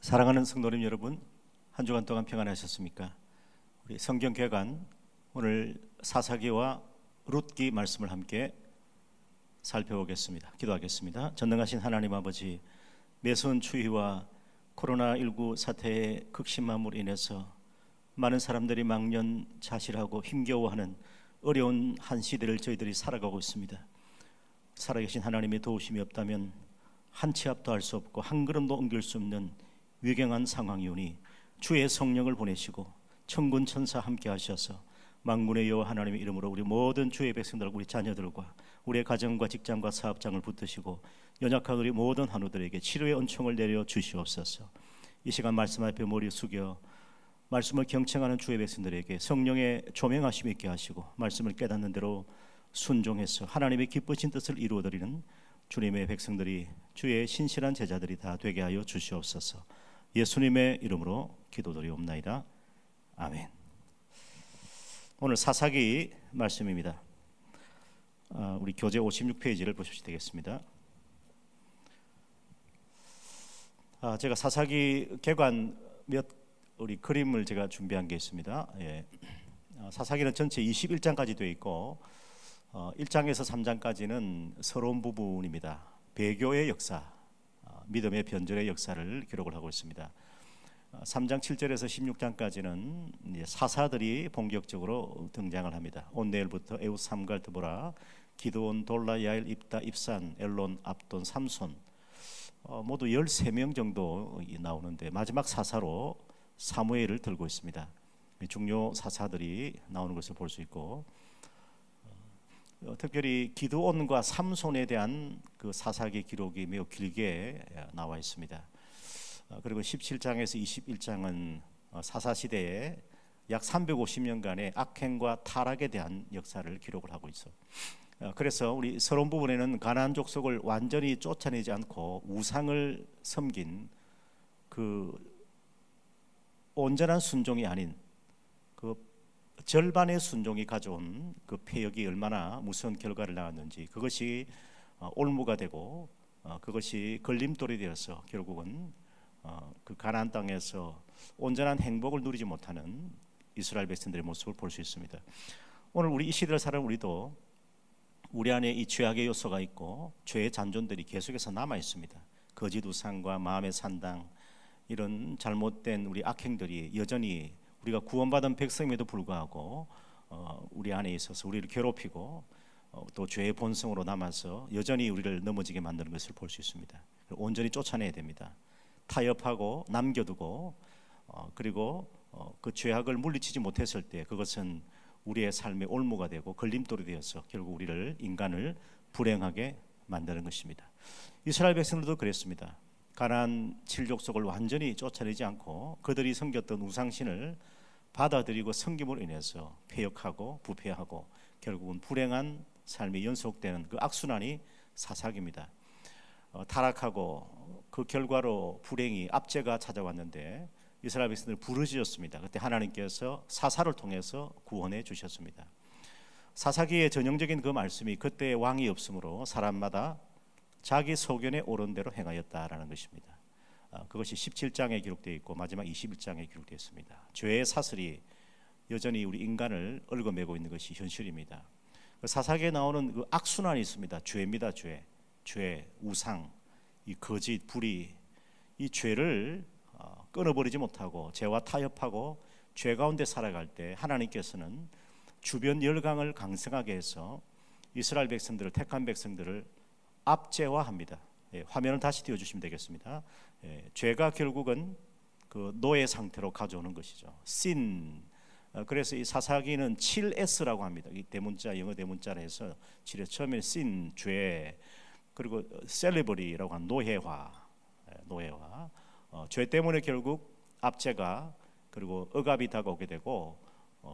사랑하는 성도님 여러분, 한 주간 동안 평안하셨습니까? 우리 성경 개관 오늘 사사기와 룻기 말씀을 함께 살펴보겠습니다. 기도하겠습니다. 전능하신 하나님 아버지, 매서운 추위와 코로나19 사태의 극심함으로 인해서 많은 사람들이 망연자실하고 힘겨워하는 어려운 한 시대를 저희들이 살아가고 있습니다. 살아계신 하나님의 도우심이 없다면 한 치 앞도 할 수 없고 한 걸음도 옮길 수 없는 위경한 상황이오니 주의 성령을 보내시고 천군 천사 함께 하셔서 만군의 여호와 하나님의 이름으로 우리 모든 주의 백성들과 우리 자녀들과 우리의 가정과 직장과 사업장을 붙드시고 연약한 우리 모든 한우들에게 치료의 은총을 내려 주시옵소서. 이 시간 말씀 앞에 머리 숙여 말씀을 경청하는 주의 백성들에게 성령의 조명하심 있게 하시고 말씀을 깨닫는 대로 순종해서 하나님의 기쁘신 뜻을 이루어드리는 주님의 백성들이, 주의 신실한 제자들이 다 되게 하여 주시옵소서. 예수님의 이름으로 기도드리옵나이다. 아멘. 오늘 사사기 말씀입니다. 우리 교재 56페이지를 보셔도 되겠습니다. 제가 사사기 개관 우리 그림을 제가 준비한 게 있습니다. 사사기는 전체 21장까지 되어 있고 1장에서 3장까지는 서론 부분입니다. 배교의 역사, 믿음의 변절의 역사를 기록을 하고 있습니다. 3장 7절에서 16장까지는 사사들이 본격적으로 등장을 합니다. 온네엘부터 에웃, 삼갈, 드보라, 기드온, 돌라, 야일, 입다, 입산, 엘론, 압돈, 삼손, 모두 13명 정도 나오는데 마지막 사사로 사무엘을 들고 있습니다. 중요 사사들이 나오는 것을 볼 수 있고, 특별히 기드온과 삼손에 대한 그 사사기 기록이 매우 길게 나와 있습니다. 그리고 17장에서 21장은 사사시대에 약 350년간의 악행과 타락에 대한 역사를 기록을 하고 있어. 그래서 우리 서론 부분에는 가나안 족속을 완전히 쫓아내지 않고 우상을 섬긴 그 온전한 순종이 아닌 그 절반의 순종이 가져온 그 폐역이 얼마나 무서운 결과를 낳았는지, 그것이 올무가 되고 그것이 걸림돌이 되어서 결국은 그 가나안 땅에서 온전한 행복을 누리지 못하는 이스라엘 백성들의 모습을 볼 수 있습니다. 오늘 우리 이 시대를 살아가는 우리도 우리 안에 이 죄악의 요소가 있고 죄의 잔존들이 계속해서 남아 있습니다. 거짓 우상과 마음의 산당, 이런 잘못된 우리 악행들이 여전히 우리가 구원받은 백성임에도 불구하고 우리 안에 있어서 우리를 괴롭히고 또 죄의 본성으로 남아서 여전히 우리를 넘어지게 만드는 것을 볼 수 있습니다. 온전히 쫓아내야 됩니다. 타협하고 남겨두고 그리고 그 죄악을 물리치지 못했을 때 그것은 우리의 삶의 올무가 되고 걸림돌이 되어서 결국 우리를, 인간을 불행하게 만드는 것입니다. 이스라엘 백성들도 그랬습니다. 가나안 7족속을 완전히 쫓아내지 않고 그들이 섬겼던 우상신을 받아들이고 섬김으로 인해서 폐역하고 부패하고 결국은 불행한 삶이 연속되는 그 악순환이 사사기입니다. 타락하고 그 결과로 불행이, 압제가 찾아왔는데 이스라엘 백성들 부르짖었습니다. 그때 하나님께서 사사를 통해서 구원해 주셨습니다. 사사기의 전형적인 그 말씀이 그때 왕이 없으므로 사람마다 자기 소견에 옳은 대로 행하였다라는 것입니다. 그것이 17장에 기록되어 있고 마지막 21장에 기록되어 있습니다. 죄의 사슬이 여전히 우리 인간을 얽어매고 있는 것이 현실입니다. 사사기에 나오는 그 악순환이 있습니다. 죄입니다. 죄, 우상, 이 거짓, 불의, 이 죄를 끊어버리지 못하고 죄와 타협하고 죄 가운데 살아갈 때 하나님께서는 주변 열강을 강성하게 해서 이스라엘 백성들을, 택한 백성들을 압제화합니다. 화면을 다시 띄워주시면 되겠습니다. 죄가 결국은 그 노예 상태로 가져오는 것이죠. sin. 그래서 이 사사기는 7S라고 합니다. 이 대문자, 영어 대문자로 해서 처음에 sin, 죄, 그리고 celebrary라고 하는 노예화. 죄 때문에 결국 압제가, 그리고 억압이 다가오게 되고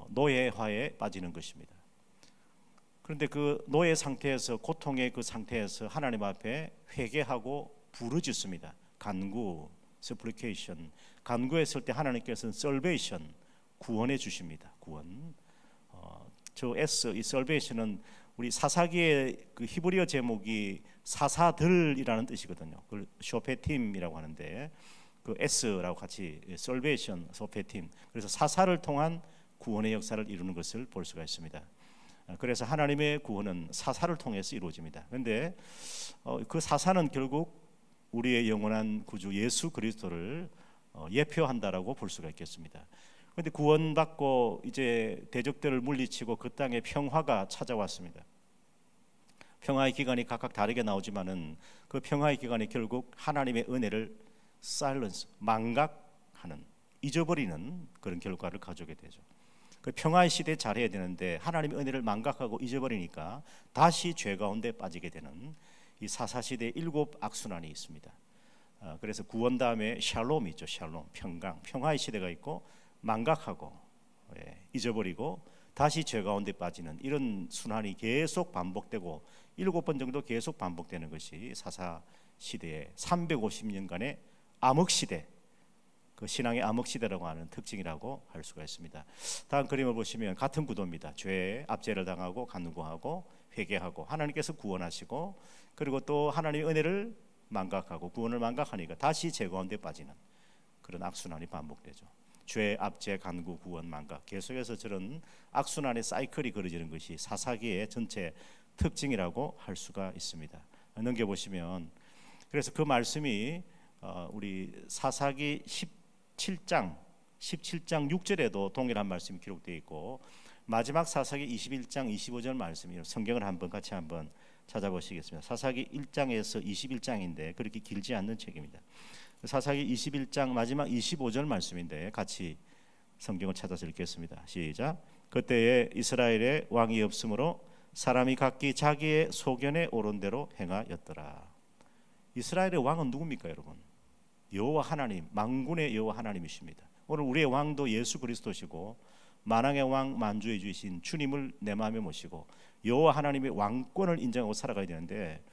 노예화에 빠지는 것입니다. 그런데 그 노예 상태에서, 고통의 그 상태에서 하나님 앞에 회개하고 부르짖습니다. 간구, supplication. 간구했을 때 하나님께서는 salvation, 구원해 주십니다. 구원. 저 S, 이 salvation은 우리 사사기의 그 히브리어 제목이 사사들이라는 뜻이거든요. 그걸 쇼페팀이라고 하는데 그 S라고 같이 Salvation, 소페틴, 그래서 사사를 통한 구원의 역사를 이루는 것을 볼 수가 있습니다. 그래서 하나님의 구원은 사사를 통해서 이루어집니다. 그런데 그 사사는 결국 우리의 영원한 구주 예수 그리스도를 예표한다라고 볼 수가 있겠습니다. 그런데 구원받고 이제 대적들을 물리치고 그 땅에 평화가 찾아왔습니다. 평화의 기간이 각각 다르게 나오지만은 그 평화의 기간이 결국 하나님의 은혜를 silence, 망각하는, 잊어버리는 그런 결과를 가져오게 되죠. 그 평화의 시대에 잘해야 되는데 하나님의 은혜를 망각하고 잊어버리니까 다시 죄 가운데 빠지게 되는 이 사사시대의 7 악순환이 있습니다. 그래서 구원 다음에 샬롬이 있죠. 샬롬, 평강, 평화의 시대가 있고 망각하고 잊어버리고 다시 죄 가운데 빠지는 이런 순환이 계속 반복되고 7번 정도 계속 반복되는 것이 사사시대의 350년간의 암흑시대, 그 신앙의 암흑시대라고 하는 특징이라고 할 수가 있습니다. 다음 그림을 보시면 같은 구도입니다. 죄에 압제를 당하고 간구하고 회개하고 하나님께서 구원하시고 그리고 또 하나님의 은혜를 망각하고 구원을 망각하니까 다시 죄 가운데 빠지는 그런 악순환이 반복되죠. 죄, 압제, 간구, 구원, 망각, 계속해서 저런 악순환의 사이클이 그려지는 것이 사사기의 전체 특징이라고 할 수가 있습니다. 넘겨보시면 그래서 그 말씀이 우리 사사기 17장 6절에도 동일한 말씀이 기록되어 있고 마지막 사사기 21장 25절 말씀이 성경을 같이 한번 찾아보시겠습니다. 사사기 1장에서 21장인데 그렇게 길지 않는 책입니다. 사사기 21장 마지막 25절 말씀인데 같이 성경을 찾아서 읽겠습니다. 시작. 그때에 이스라엘에 왕이 없으므로 사람이 각기 자기의 소견에 오른 대로 행하였더라. 이스라엘의 왕은 누굽니까, 여러분? 여호와 하나님, 만군의 여호와 하나님이십니다. 오늘 우리의 왕도 예수 그리스도시고 만왕의 왕, 만주의 주이신 주님을 내 마음에 모시고 여호와 하나님의 왕권을 인정하고 살아가야 되는데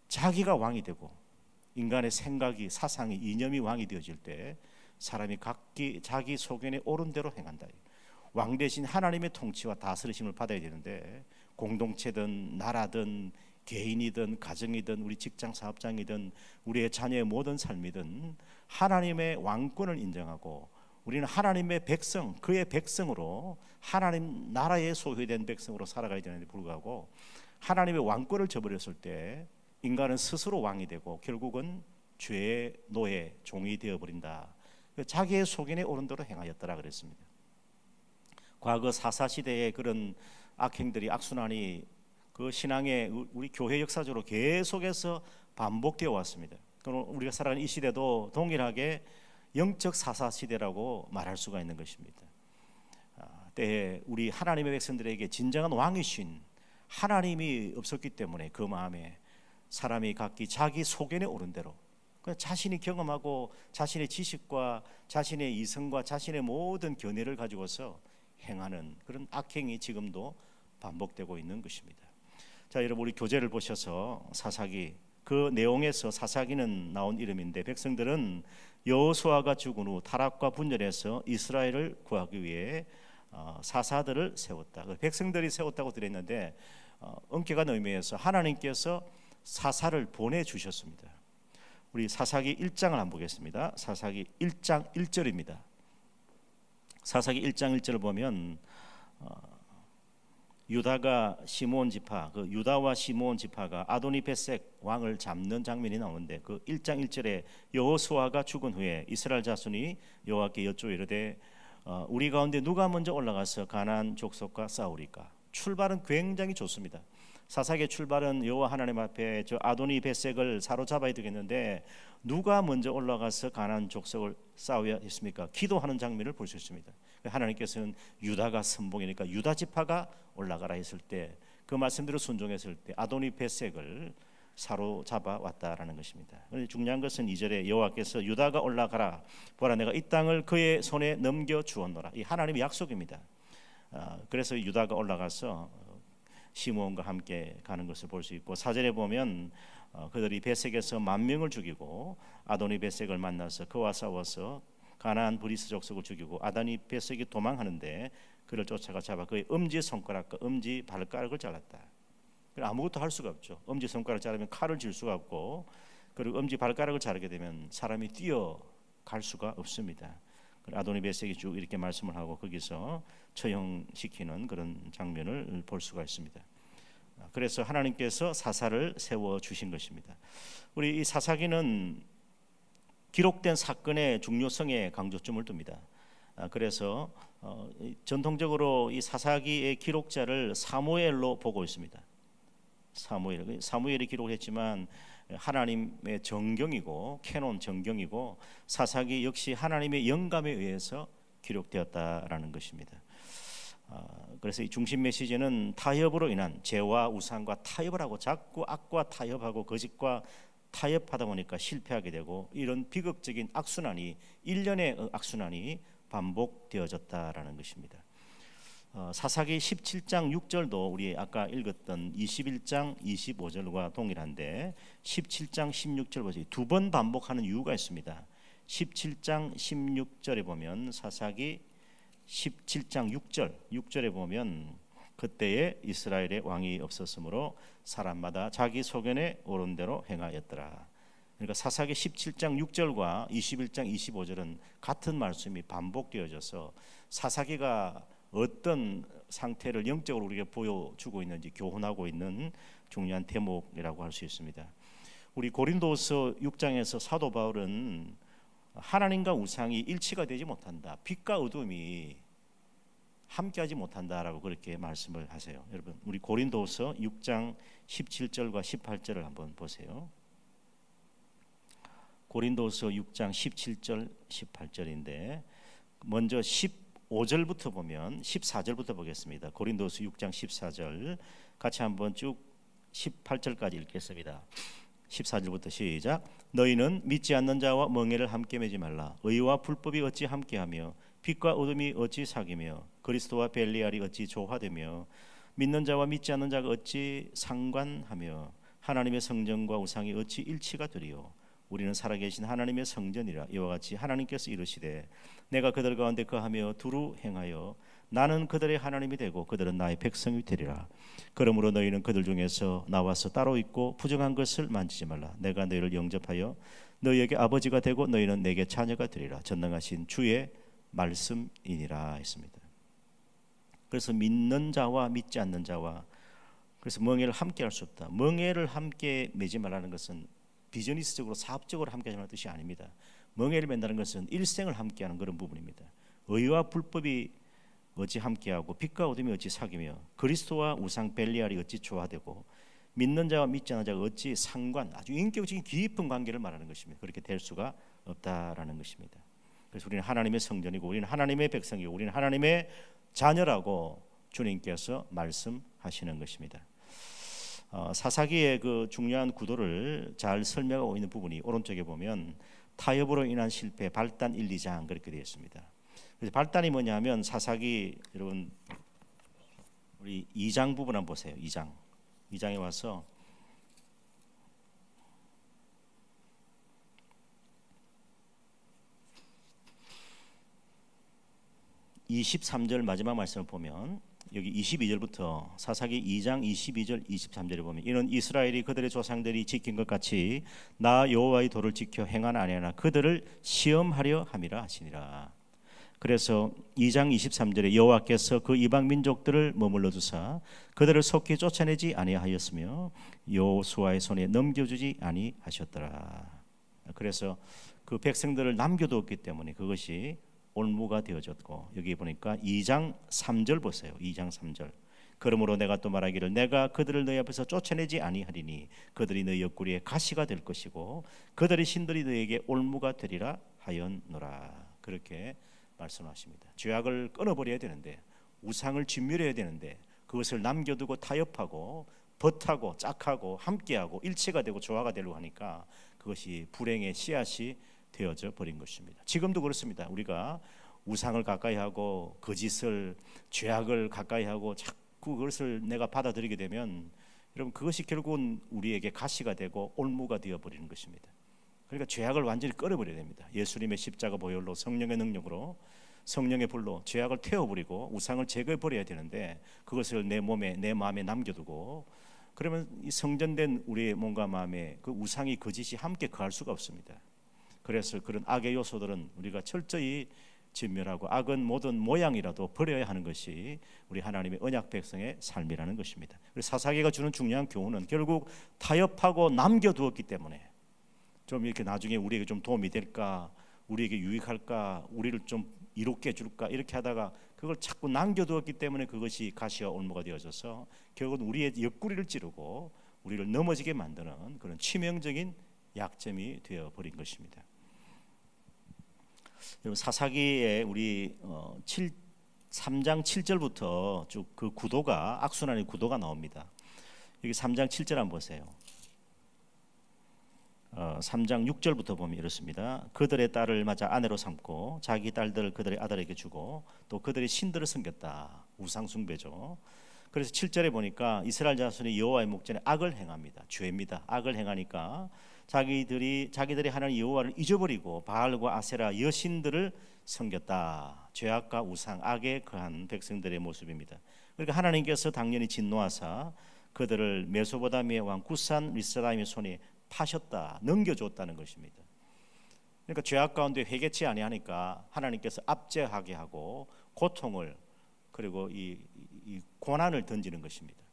자기가 왕이 되고 인간의 생각이, 사상이, 이념이 왕이 되어질 때 사람이 각기 자기 소견에 옳은 대로 행한다. 왕 대신 하나님의 통치와 다스리심을 받아야 되는데 공동체든 나라든 개인이든 가정이든 우리 직장 사업장이든 우리의 자녀의 모든 삶이든 하나님의 왕권을 인정하고 우리는 하나님의 백성, 그의 백성으로 하나님 나라에 소유된 백성으로 살아가야 되는데 불구하고 하나님의 왕권을 저버렸을 때 인간은 스스로 왕이 되고 결국은 죄의 노예, 종이 되어버린다. 자기의 소견에 오른 대로 행하였더라 그랬습니다. 과거 사사시대의 그런 악행들이, 악순환이 그 신앙의 우리 교회 역사적으로 계속해서 반복되어 왔습니다. 그럼 우리가 살아가는 이 시대도 동일하게 영적 사사시대라고 말할 수가 있는 것입니다. 때에 우리 하나님의 백성들에게 진정한 왕이신 하나님이 없었기 때문에 그 마음에 사람이 각기 자기 소견에 오른 대로 자신이 경험하고 자신의 지식과 자신의 이성과 자신의 모든 견해를 가지고서 행하는 그런 악행이 지금도 반복되고 있는 것입니다. 자, 여러분 우리 교재를 보셔서 사사기 그 내용에서 사사기는 나온 이름인데 백성들은 여호수아가 죽은 후 타락과 분열해서 이스라엘을 구하기 위해 사사들을 세웠다. 백성들이 세웠다고 드렸는데 엄격한 의미에서 하나님께서 사사를 보내주셨습니다. 우리 사사기 1장을 한번 보겠습니다. 사사기 1장 1절입니다. 사사기 1장 1절을 보면 유다가 시므온 지파, 그 유다와 시므온 지파가 아도니베색 왕을 잡는 장면이 나오는데 그 1장 1절에 여호수아가 죽은 후에 이스라엘 자손이 여호와께 여쭈어 이르되 우리 가운데 누가 먼저 올라가서 가나안 족속과 싸우리까? 출발은 굉장히 좋습니다. 사사기의 출발은 여호와 하나님 앞에 저 아도니베색을 사로잡아야 되겠는데 누가 먼저 올라가서 가나안 족속을 싸워야 했습니까? 기도하는 장면을 볼 수 있습니다. 하나님께서는 유다가 선봉이니까 유다 지파가 올라가라 했을 때 그 말씀대로 순종했을 때 아도니베색을 사로잡아 왔다라는 것입니다. 그런데 중요한 것은 2절에 여호와께서 유다가 올라가라 보라 내가 이 땅을 그의 손에 넘겨 주었노라. 이 하나님의 약속입니다. 그래서 유다가 올라가서 시므온과 함께 가는 것을 볼 수 있고 4절에 보면 그들이 베색에서 10,000명을 죽이고 아도니베색을 만나서 그와 싸워서 가나안 브리스 족속을 죽이고 아도니베색이 도망하는데 그를 쫓아가 잡아 그의 엄지 손가락과 엄지 발가락을 잘랐다. 아무것도 할 수가 없죠. 엄지 손가락 자르면 칼을 쥘 수가 없고 그리고 엄지 발가락을 자르게 되면 사람이 뛰어 갈 수가 없습니다. 아도니베섹이 쭉 이렇게 말씀을 하고 거기서 처형시키는 그런 장면을 볼 수가 있습니다. 그래서 하나님께서 사사를 세워 주신 것입니다. 우리 이 사사기는 기록된 사건의 중요성에 강조점을 둡니다. 그래서 전통적으로 이 사사기의 기록자를 사무엘로 보고 있습니다. 사무엘이 기록을 했지만 하나님의 정경이고 캐논 정경이고 사사기 역시 하나님의 영감에 의해서 기록되었다라는 것입니다. 그래서 이 중심 메시지는 타협으로 인한 죄와 우상과 타협을 하고 자꾸 악과 타협하고 거짓과 타협하다 보니까 실패하게 되고 이런 비극적인 악순환이 일련의 악순환이 반복되어졌다라는 것입니다. 사사기 17장 6절도 우리 아까 읽었던 21장 25절과 동일한데 17장 16절 보세요. 두 번 반복하는 이유가 있습니다. 17장 16절에 보면 사사기 17장 6절에 보면 그때에 이스라엘의 왕이 없었으므로 사람마다 자기 소견에 옳은 대로 행하였더라. 그러니까 사사기 17장 6절과 21장 25절은 같은 말씀이 반복되어져서 사사기가 어떤 상태를 영적으로 우리에게 보여주고 있는지 교훈하고 있는 중요한 대목이라고 할 수 있습니다. 우리 고린도서 6장에서 사도 바울은 하나님과 우상이 일치가 되지 못한다, 빛과 어둠이 함께하지 못한다라고 그렇게 말씀을 하세요. 여러분 우리 고린도서 6장 17절과 18절을 한번 보세요. 고린도서 6장 17절 18절인데 먼저 15절부터 보면 14절부터 보겠습니다. 고린도서 6장 14절 같이 한번 쭉 18절까지 읽겠습니다. 14절부터 시작. 너희는 믿지 않는 자와 멍에를 함께 매지 말라. 의와 불법이 어찌 함께하며 빛과 어둠이 어찌 사귀며 그리스도와 벨리알이 어찌 조화되며 믿는 자와 믿지 않는 자가 어찌 상관하며 하나님의 성전과 우상이 어찌 일치가 되리요. 우리는 살아계신 하나님의 성전이라. 이와 같이 하나님께서 이르시되 내가 그들 가운데 거하며 두루 행하여 나는 그들의 하나님이 되고 그들은 나의 백성이 되리라. 그러므로 너희는 그들 중에서 나와서 따로 있고 부정한 것을 만지지 말라. 내가 너희를 영접하여 너희에게 아버지가 되고 너희는 내게 자녀가 되리라. 전능하신 주의 말씀이니라 했습니다. 그래서 믿는 자와 믿지 않는 자와 그래서 멍에를 함께 할 수 없다. 멍에를 함께 매지 말라는 것은 비즈니스적으로 사업적으로 함께하자는 뜻이 아닙니다. 멍에를 맨다는 것은 일생을 함께하는 그런 부분입니다. 의와 불법이 어찌 함께하고 빛과 어둠이 어찌 사귀며 그리스도와 우상 벨리알이 어찌 조화되고 믿는 자와 믿지 않는 자가 어찌 상관, 아주 인격적인 깊은 관계를 말하는 것입니다. 그렇게 될 수가 없다라는 것입니다. 그래서 우리는 하나님의 성전이고 우리는 하나님의 백성이고 우리는 하나님의 자녀라고 주님께서 말씀하시는 것입니다. 사사기의 그 중요한 구도를 잘 설명하고 있는 부분이 오른쪽에 보면 타협으로 인한 실패 발단 1, 2장 그렇게 되어 있습니다. 그래서 발단이 뭐냐면 사사기 여러분 우리 2장 부분 한번 보세요. 2장에 와서 (23절) 마지막 말씀을 보면 여기 22절부터 사사기 2장 22절 23절에 보면 이는 이스라엘이 그들의 조상들이 지킨 것 같이 나 여호와의 도를 지켜 행하나 아니하나 그들을 시험하려 함이라 하시니라. 그래서 2장 23절에 여호와께서 그 이방 민족들을 머물러 두사 그들을 속히 쫓아내지 아니하였으며 여호수아의 손에 넘겨주지 아니하셨더라. 그래서 그 백성들을 남겨두었기 때문에 그것이 올무가 되어졌고 여기 보니까 2장 3절 보세요. 2장 3절. 그러므로 내가 또 말하기를 내가 그들을 너희 앞에서 쫓아내지 아니하리니 그들이 너희 옆구리에 가시가 될 것이고 그들의 신들이 너희에게 올무가 되리라 하였노라. 그렇게 말씀하십니다. 죄악을 끊어버려야 되는데 우상을 진멸해야 되는데 그것을 남겨두고 타협하고 벗하고 짝하고 함께하고 일체가 되고 조화가 되려고 하니까 그것이 불행의 씨앗이 되어져 버린 것입니다. 지금도 그렇습니다. 우리가 우상을 가까이 하고 거짓을 죄악을 가까이 하고 자꾸 그것을 내가 받아들이게 되면 여러분 그것이 결국은 우리에게 가시가 되고 올무가 되어 버리는 것입니다. 그러니까 죄악을 완전히 끊어버려야 됩니다. 예수님의 십자가 보혈로 성령의 능력으로 성령의 불로 죄악을 태워버리고 우상을 제거해버려야 되는데 그것을 내 몸에 내 마음에 남겨두고 그러면 이 성전된 우리의 몸과 마음에 그 우상이 거짓이 함께 거할 수가 없습니다. 그래서 그런 악의 요소들은 우리가 철저히 진멸하고 악은 모든 모양이라도 버려야 하는 것이 우리 하나님의 언약 백성의 삶이라는 것입니다. 사사기가 주는 중요한 교훈은 결국 타협하고 남겨두었기 때문에 좀 이렇게 나중에 우리에게 좀 도움이 될까, 우리에게 유익할까, 우리를 좀 이롭게 해줄까 이렇게 하다가 그걸 자꾸 남겨두었기 때문에 그것이 가시와 올무가 되어져서 결국은 우리의 옆구리를 찌르고 우리를 넘어지게 만드는 그런 치명적인 약점이 되어버린 것입니다. 여러분 사사기에 우리 3장 7절부터 쭉 그 구도가 악순환의 구도가 나옵니다. 여기 3장 7절 한번 보세요. 3장 6절부터 보면 이렇습니다. 그들의 딸을 맞아 아내로 삼고 자기 딸들을 그들의 아들에게 주고 또 그들의 신들을 섬겼다. 우상 숭배죠. 그래서 7절에 보니까 이스라엘 자손이 여호와의 목전에 악을 행합니다. 죄입니다. 악을 행하니까 자기들이 하나님 여호와를 잊어버리고 바알과 아세라 여신들을 섬겼다. 죄악과 우상, 악에 거한 백성들의 모습입니다. 그러니까 하나님께서 당연히 진노하사 그들을 메소포타미아의 왕 구산 리사다임의 손에 파셨다, 넘겨줬다는 것입니다. 그러니까 죄악 가운데 회개치 아니하니까 하나님께서 압제하게 하고 고통을 그리고 이 고난을 던지는 것입니다.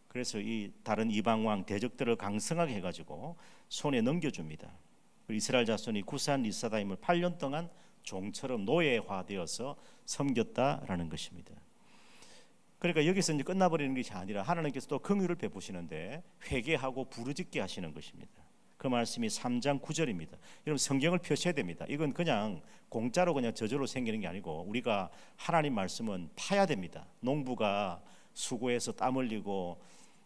그래서 이 다른 이방 왕 대적들을 강성하게 해가지고 손에 넘겨줍니다. 이스라엘 자손이 구산 리사다임을 8년 동안 종처럼 노예화되어서 섬겼다라는 것입니다. 그러니까 여기서 이제 끝나버리는 것이 아니라 하나님께서 또 긍휼을 베푸시는데 회개하고 부르짖게 하시는 것입니다. 그 말씀이 3장 9절입니다. 여러분 성경을 펴셔야 됩니다. 이건 그냥 공짜로 그냥 저절로 생기는 게 아니고 우리가 하나님 말씀은 파야 됩니다. 농부가 수고해서 땀 흘리고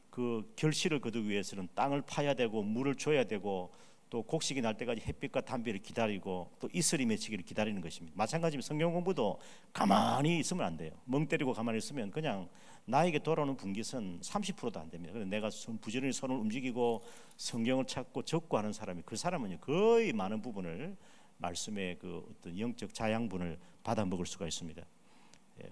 그 결실을 거두기 위해서는 땅을 파야 되고 물을 줘야 되고 또 곡식이 날 때까지 햇빛과 담비를 기다리고 또 이슬이 맺히기를 기다리는 것입니다. 마찬가지로 성경 공부도 가만히 있으면 안 돼요. 멍 때리고 가만히 있으면 그냥 나에게 돌아오는 분깃은 30%도 안 됩니다. 그래서 내가 부지런히 손을 움직이고 성경을 찾고 적고 하는 사람이 그 사람은 거의 많은 부분을 말씀의 그 어떤 영적 자양분을 받아 먹을 수가 있습니다.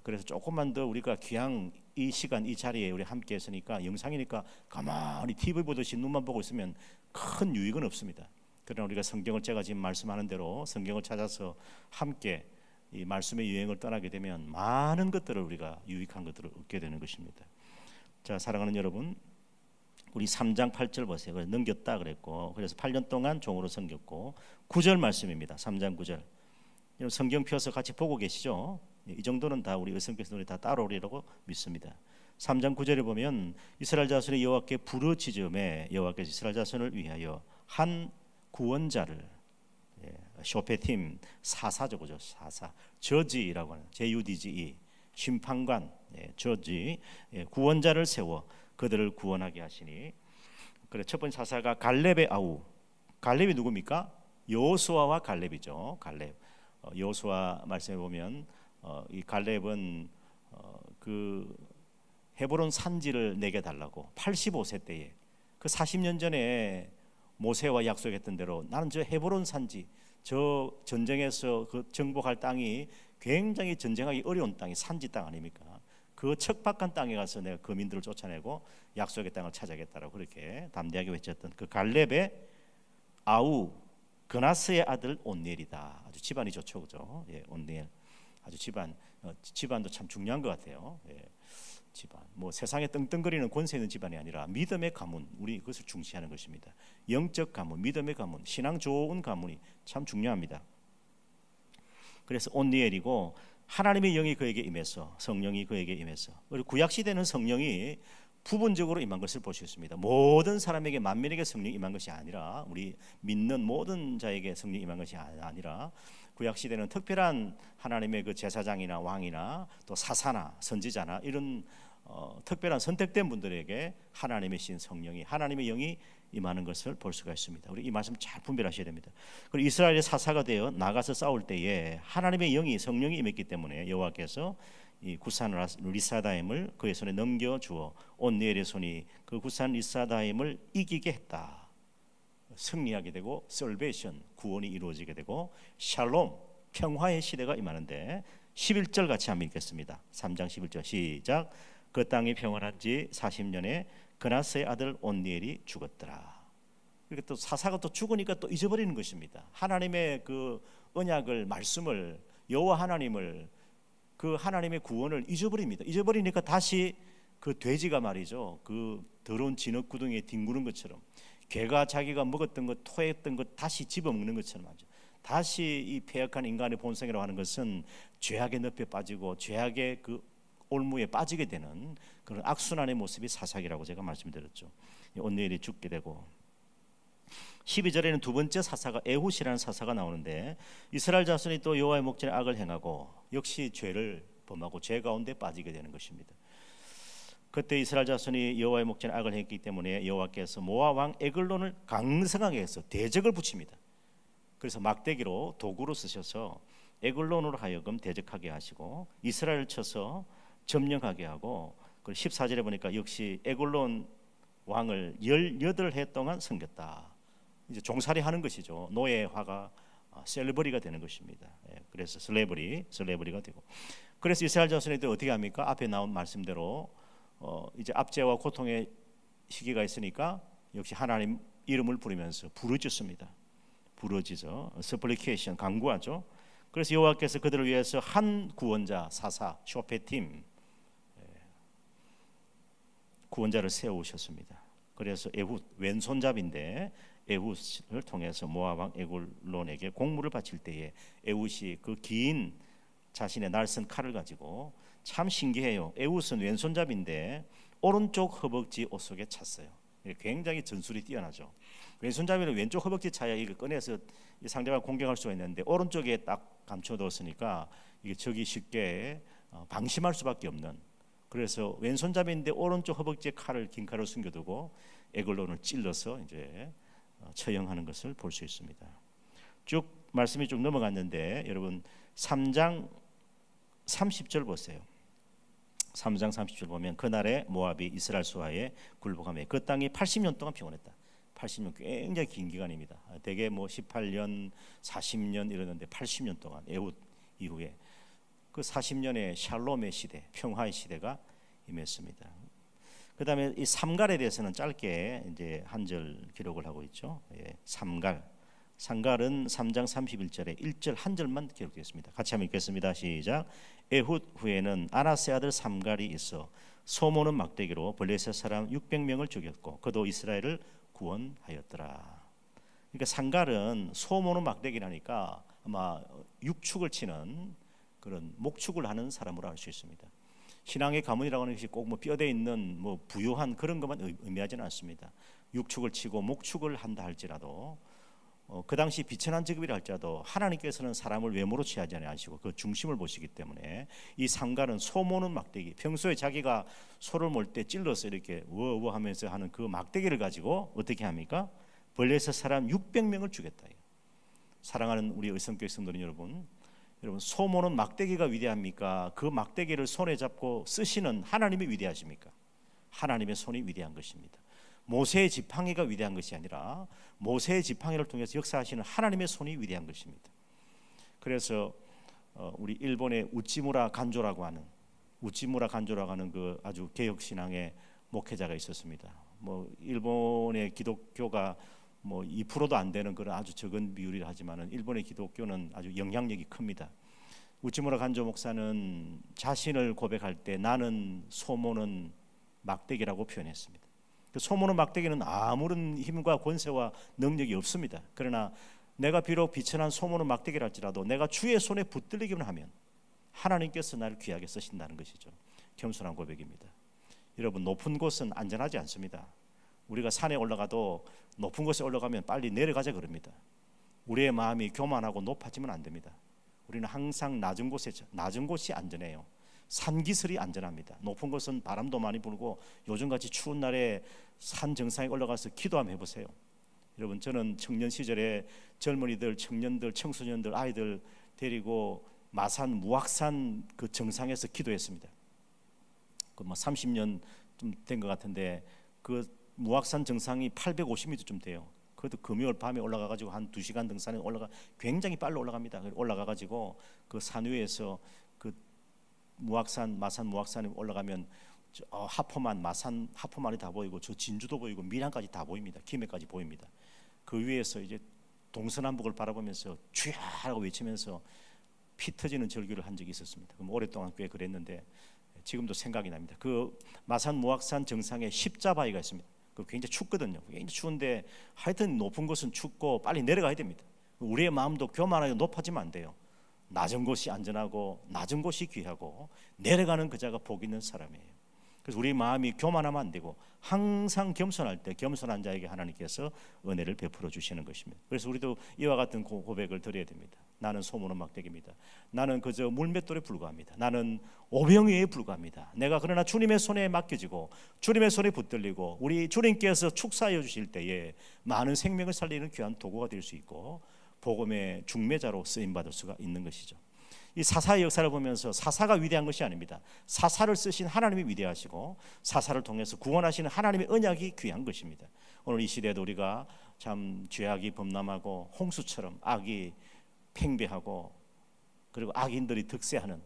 그래서 조금만 더 우리가 귀한 이 시간 이 자리에 우리 함께 했으니까 영상이니까 가만히 TV 보듯이 눈만 보고 있으면 큰 유익은 없습니다. 그러나 우리가 성경을 제가 지금 말씀하는 대로 성경을 찾아서 함께 이 말씀의 유행을 떠나게 되면 많은 것들을 우리가 유익한 것들을 얻게 되는 것입니다. 자, 사랑하는 여러분, 우리 3장 8절 보세요. 그래서 넘겼다 그랬고 그래서 8년 동안 종으로 섬겼고 9절 말씀입니다. 3장 9절. 성경 펴서 같이 보고 계시죠? 이 정도는 다 우리 의성께서 다 따라오리라고 믿습니다. 3장 9절에 보면 이스라엘 자손이 여호와께 부르짖음에 여호와께서 이스라엘 자손을 위하여 한 구원자를 쇼페팀 사사죠, 사사 저지라고 하는 JUDGE 심판관 저지 구원자를 세워 그들을 구원하게 하시니 그래 첫 번째 사사가 갈렙의 아우 갈렙이 누굽니까? 여호수아와 갈렙이죠. 갈렙 여호수아 말씀해 보면 이 갈렙은 그 헤브론 산지를 내게 달라고 85세 때에 그 40년 전에 모세와 약속했던 대로 나는 저 헤브론 산지 저 전쟁에서 그 정복할 땅이 굉장히 전쟁하기 어려운 땅이 산지 땅 아닙니까? 그 척박한 땅에 가서 내가 거민들을 쫓아내고 약속의 땅을 찾아겠다라고 그렇게 담대하게 외쳤던 그 갈렙의 아우 그나스의 아들 온니엘이다. 아주 집안이 좋죠, 그죠? 온니엘 아주 집안도 참 중요한 것 같아요. 집안 뭐 세상에 떵떵거리는 권세 있는 집안이 아니라 믿음의 가문 우리 그것을 중시하는 것입니다. 영적 가문, 믿음의 가문, 신앙 좋은 가문이 참 중요합니다. 그래서 온니엘이고 하나님의 영이 그에게 임해서 성령이 그에게 임해서 그리고 구약 시대는 성령이 부분적으로 임한 것을 볼 수 있습니다. 모든 사람에게 만민에게 성령이 임한 것이 아니라 우리 믿는 모든 자에게 성령이 임한 것이 아니라 구약 시대는 특별한 하나님의 그 제사장이나 왕이나 또 사사나 선지자나 이런 특별한 선택된 분들에게 하나님의 신 성령이 하나님의 영이 임하는 것을 볼 수가 있습니다. 우리 이 말씀 잘 분별하셔야 됩니다. 그리고 이스라엘의 사사가 되어 나가서 싸울 때에 하나님의 영이 성령이 임했기 때문에 여호와께서 이 구산 리사다임을 그의 손에 넘겨 주어 온니엘의 손이 그 구산 리사다임을 이기게 했다. 승리하게 되고 설베이션 구원이 이루어지게 되고 샬롬 평화의 시대가 임하는데 11절 같이 한번 읽겠습니다. 3장 11절 시작. 그 땅이 평안한 지 40년에 그나스의 아들 온니엘이 죽었더라. 이렇게 또 사사가 또 죽으니까 또 잊어버리는 것입니다. 하나님의 그 언약을, 말씀을, 여호와 하나님을, 그 하나님의 구원을 잊어버립니다. 잊어버리니까 다시 그 돼지가 말이죠, 그 더러운 진흙 구덩이에 뒹구는 것처럼, 개가 자기가 먹었던 것, 토했던 것 다시 집어먹는 것처럼 하죠. 다시 이 패역한 인간의 본성이라고 하는 것은 죄악의 늪에 빠지고 죄악의 그 올무에 빠지게 되는 그런 악순환의 모습이 사사기라고 제가 말씀드렸죠. 온누엘이 죽게 되고, 12절에는 두 번째 사사가 에훗이라는 사사가 나오는데, 이스라엘 자손이 또 여호와의 목전에 악을 행하고 역시 죄를 범하고 죄 가운데 빠지게 되는 것입니다. 그때 이스라엘 자손이 여호와의 목전에 악을 했기 때문에 여호와께서 모압 왕 에글론을 강성하게 해서 대적을 붙입니다. 그래서 막대기로 도구로 쓰셔서 에글론으로 하여금 대적하게 하시고 이스라엘을 쳐서 점령하게 하고, 그리고 14절에 보니까 역시 에글론 왕을 18해 동안 섬겼다. 이제 종살이 하는 것이죠. 노예화가 셀러버리가 되는 것입니다. 그래서 슬레버리가 되고, 그래서 이스라엘 자손들이 어떻게 합니까? 앞에 나온 말씀대로 이제 압제와 고통의 시기가 있으니까 역시 하나님 이름을 부르면서 부르짖습니다. 부르짖어, 서플리케이션, 간구하죠. 그래서 여호와께서 그들을 위해서 한 구원자, 사사, 쇼페팀, 구원자를 세우셨습니다. 그래서 에훗, 왼손잡인데 에훗을 통해서 모압 왕 에글론에게 공물을 바칠 때에 에훗이 그 긴 자신의 날선 칼을 가지고, 참 신기해요. 에훗은 왼손잡인데 오른쪽 허벅지 옷 속에 찼어요. 굉장히 전술이 뛰어나죠. 왼손잡이는 왼쪽 허벅지 차야 이걸 꺼내서 상대방 공격할 수가 있는데 오른쪽에 딱 감춰뒀으니까 이게 적이 쉽게 방심할 수밖에 없는, 그래서 왼손잡이인데 오른쪽 허벅지에 긴 칼을 숨겨두고 에글론을 찔러서 이제 처형하는 것을 볼 수 있습니다. 쭉 말씀이 쭉 넘어갔는데 여러분 3장 30절 보세요. 3장 30절 보면 그날에 모압이 이스라엘 수하에 굴복하며 그 땅이 80년 동안 평온했다. 80년 굉장히 긴 기간입니다. 대개 뭐 18년, 40년 이러는데 80년 동안 에훗 이후에 그 40년의 샬롬의 시대, 평화의 시대가 임했습니다. 그다음에 이 삼갈에 대해서는 짧게 이제 한 절 기록을 하고 있죠. 삼갈은 3장 31절에 1절 한 절만 기록되어 있습니다. 같이 한번 읽겠습니다. 시작. 에훗 후에는 아나세 아들 삼갈이 있어 소모는 막대기로 블레셋 사람 600명을 죽였고 그도 이스라엘을 구원하였더라. 그러니까 삼갈은 소모는 막대기라니까 아마 육축을 치는 그런 목축을 하는 사람으로 알 수 있습니다. 신앙의 가문이라고 하는 것이 꼭 뭐 뼈대 있는 뭐 부유한 그런 것만 의미하지는 않습니다. 육축을 치고 목축을 한다 할지라도 그 당시 비천한 직업이라 할지라도 하나님께서는 사람을 외모로 취하지 않으시고 그 중심을 보시기 때문에 이 삼갈은 소 모는 막대기, 평소에 자기가 소를 몰 때 찔러서 이렇게 우어우어 하면서 하는 그 막대기를 가지고 어떻게 합니까? 블레셋 사람 600명을 죽였다. 사랑하는 우리 의성교회 성도님 여러분, 소 모는 막대기가 위대합니까? 그 막대기를 손에 잡고 쓰시는 하나님이 위대하십니까? 하나님의 손이 위대한 것입니다. 모세의 지팡이가 위대한 것이 아니라 모세의 지팡이를 통해서 역사하시는 하나님의 손이 위대한 것입니다. 그래서 우리 일본의 우찌무라 간조라고 하는 그 아주 개혁 신앙의 목회자가 있었습니다. 뭐 일본의 기독교가 뭐 2%도 안 되는 그런 아주 적은 비율이라 하지만은 일본의 기독교는 아주 영향력이 큽니다. 우찌무라 간조 목사는 자신을 고백할 때 나는 소모는 막대기라고 표현했습니다. 소모는 막대기는 아무런 힘과 권세와 능력이 없습니다. 그러나 내가 비록 비천한 소모는 막대기랄지라도 내가 주의 손에 붙들리기만 하면 하나님께서 나를 귀하게 쓰신다는 것이죠. 겸손한 고백입니다. 여러분, 높은 곳은 안전하지 않습니다. 우리가 산에 올라가도 높은 곳에 올라가면 빨리 내려가자 그럽니다. 우리의 마음이 교만하고 높아지면 안 됩니다. 우리는 항상 낮은 곳이 안전해요. 산기슬이 안전합니다. 높은 곳은 바람도 많이 불고 요즘같이 추운 날에 산 정상에 올라가서 기도 한번 해보세요. 여러분, 저는 청년 시절에 젊은이들, 청년들, 청소년들, 아이들 데리고 마산 무악산 그 정상에서 기도했습니다. 그 뭐 30년 좀 된 것 같은데 그 무악산 정상이 850m쯤 돼요. 그것도 금요일 밤에 올라가가지고 한 2시간 등산에 굉장히 빨리 올라갑니다. 올라가가지고 그 산 위에서 그 마산 무악산에 올라가면 하포만, 마산 하포만이 다 보이고 저 진주도 보이고 밀양까지 다 보입니다. 김해까지 보입니다. 그 위에서 이제 동서남북을 바라보면서 주야라고 외치면서 피 터지는 절규를 한 적이 있었습니다. 그럼 오랫동안 꽤 그랬는데 지금도 생각이 납니다. 그 마산 무악산 정상에 십자바위가 있습니다. 그 굉장히 춥거든요. 굉장히 추운데 하여튼 높은 곳은 춥고 빨리 내려가야 됩니다. 우리의 마음도 교만하게 높아지면 안 돼요. 낮은 곳이 안전하고 낮은 곳이 귀하고 내려가는 그자가 복 있는 사람이에요. 그래서 우리 마음이 교만하면 안 되고 항상 겸손할 때 겸손한 자에게 하나님께서 은혜를 베풀어 주시는 것입니다. 그래서 우리도 이와 같은 고백을 드려야 됩니다. 나는 소문은 막대기입니다. 나는 그저 물맷돌에 불과합니다. 나는 오병이에 불과합니다. 내가 그러나 주님의 손에 맡겨지고 주님의 손에 붙들리고 우리 주님께서 축사하여 주실 때에 많은 생명을 살리는 귀한 도구가 될 수 있고 복음의 중매자로 쓰임받을 수가 있는 것이죠. 이 사사의 역사를 보면서 사사가 위대한 것이 아닙니다. 사사를 쓰신 하나님이 위대하시고 사사를 통해서 구원하시는 하나님의 언약이 귀한 것입니다. 오늘 이 시대에도 우리가 참 죄악이 범람하고 홍수처럼 악이 팽배하고 그리고 악인들이 득세하는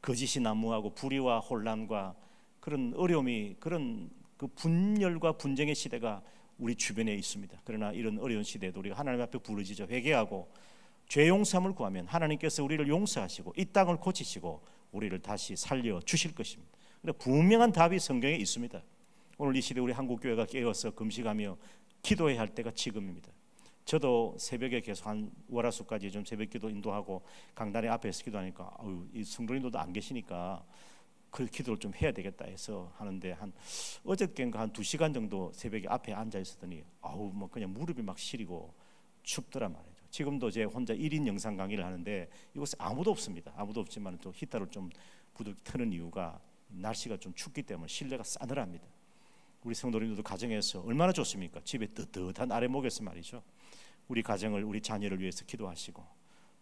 거짓이 난무하고 불의와 혼란과 그런 어려움이 그런 그 분열과 분쟁의 시대가 우리 주변에 있습니다. 그러나 이런 어려운 시대에도 우리가 하나님 앞에 부르짖어 회개하고 죄 용서함을 구하면 하나님께서 우리를 용서하시고 이 땅을 고치시고 우리를 다시 살려 주실 것입니다. 그런데 분명한 답이 성경에 있습니다. 오늘 이 시대 우리 한국교회가 깨어서 금식하며 기도해야 할 때가 지금입니다. 저도 새벽에 계속 한 월화수까지 좀 새벽기도 인도하고 강단의 앞에서 기도하니까 이 성도님들도 안 계시니까 그 기도를 좀 해야 되겠다 해서 하는데 한 어저께인가 한 2시간 정도 새벽에 앞에 앉아 있었더니 뭐 그냥 무릎이 막 시리고 춥더란 말이에요. 지금도 제 혼자 1인 영상 강의를 하는데 이곳에 아무도 없습니다. 아무도 없지만 또 히터를 좀 부득이 트는 이유가 날씨가 좀 춥기 때문에 실내가 싸늘합니다. 우리 성도님들도 가정에서 얼마나 좋습니까? 집에 뜨뜻한 아랫목에서 말이죠. 우리 가정을 우리 자녀를 위해서 기도하시고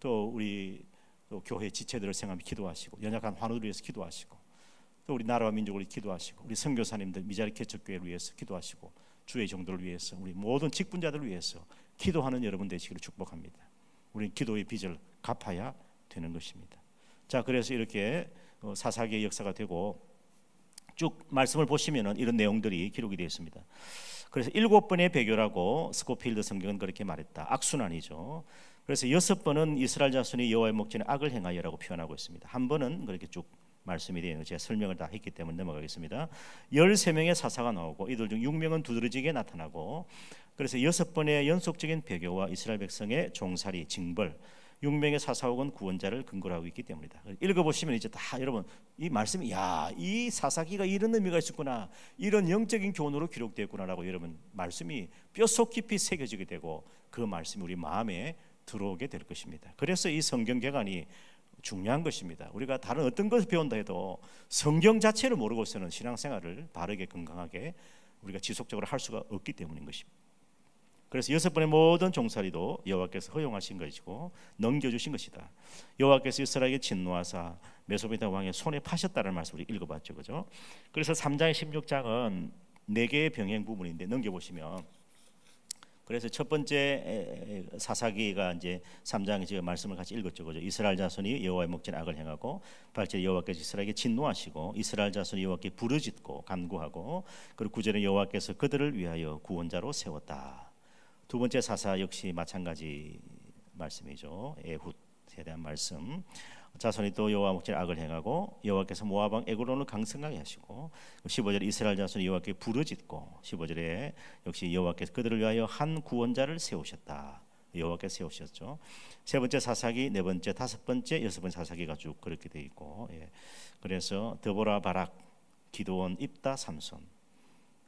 또 우리 또 교회 지체들을 생각하며 기도하시고 연약한 환우를 위해서 기도하시고 또 우리 나라와 민족을 기도하시고 우리 선교사님들 미자리 개척교회를 위해서 기도하시고 주의 종들을 위해서 우리 모든 직분자들을 위해서 기도하는 여러분 되시기를 축복합니다. 우리는 기도의 빚을 갚아야 되는 것입니다. 자, 그래서 이렇게 사사기의 역사가 되고 쭉 말씀을 보시면은 이런 내용들이 기록이 되어 있습니다. 그래서 7번의 배교라고 스코필드 성경은 그렇게 말했다. 악순환이죠. 그래서 6번은 이스라엘 자손이 여호와의 목전에 악을 행하여라고 표현하고 있습니다. 한 번은 그렇게 쭉 말씀이 되어 있는 거 제가 설명을 다 했기 때문에 넘어가겠습니다. 13명의 사사가 나오고 이들 중 6명은 두드러지게 나타나고 그래서 6번의 연속적인 배교와 이스라엘 백성의 종살이, 징벌 6명의 사사옥은 구원자를 근거로 하고 있기 때문이다. 읽어보시면 이제 다 여러분 이 말씀이 이 사사기가 이런 의미가 있었구나 이런 영적인 교훈으로 기록되었구나라고 여러분 말씀이 뼛속 깊이 새겨지게 되고 그 말씀이 우리 마음에 들어오게 될 것입니다. 그래서 이 성경 개관이 중요한 것입니다. 우리가 다른 어떤 것을 배운다 해도 성경 자체를 모르고서는 신앙생활을 바르게 건강하게 우리가 지속적으로 할 수가 없기 때문인 것입니다. 그래서 6번의 모든 종살이도 여호와께서 허용하신 것이고 넘겨주신 것이다. 여호와께서 이스라엘에게 진노하사 메소포타미아 왕의 손에 파셨다는 말씀을 읽어봤죠, 그죠? 그래서 3장의 16장은 4개의 병행 부분인데 넘겨보시면 그래서 첫 번째 사사기가 이제 3장에 제가 말씀을 같이 읽었죠, 그죠? 이스라엘 자손이 여호와의 목전에 악을 행하고 8절에 여호와께서 이스라엘에게 진노하시고 이스라엘 자손이 여호와께 부르짖고 간구하고 그리고 9절에 여호와께서 그들을 위하여 구원자로 세웠다. 두 번째 사사 역시 마찬가지 말씀이죠. 에훗에 대한 말씀. 자손이 또 여호와 목전에 악을 행하고 여호와께서 모압 왕 에글론을 강성하게 하시고 15절에 이스라엘 자손이 여호와께 부르짖고 15절에 역시 여호와께서 그들을 위하여 한 구원자를 세우셨다. 여호와께서 세우셨죠. 세 번째 사사기, 네 번째, 다섯 번째, 여섯 번째 사사기가 쭉 그렇게 돼 있고 그래서 드보라, 바락, 기드온, 입다, 삼손.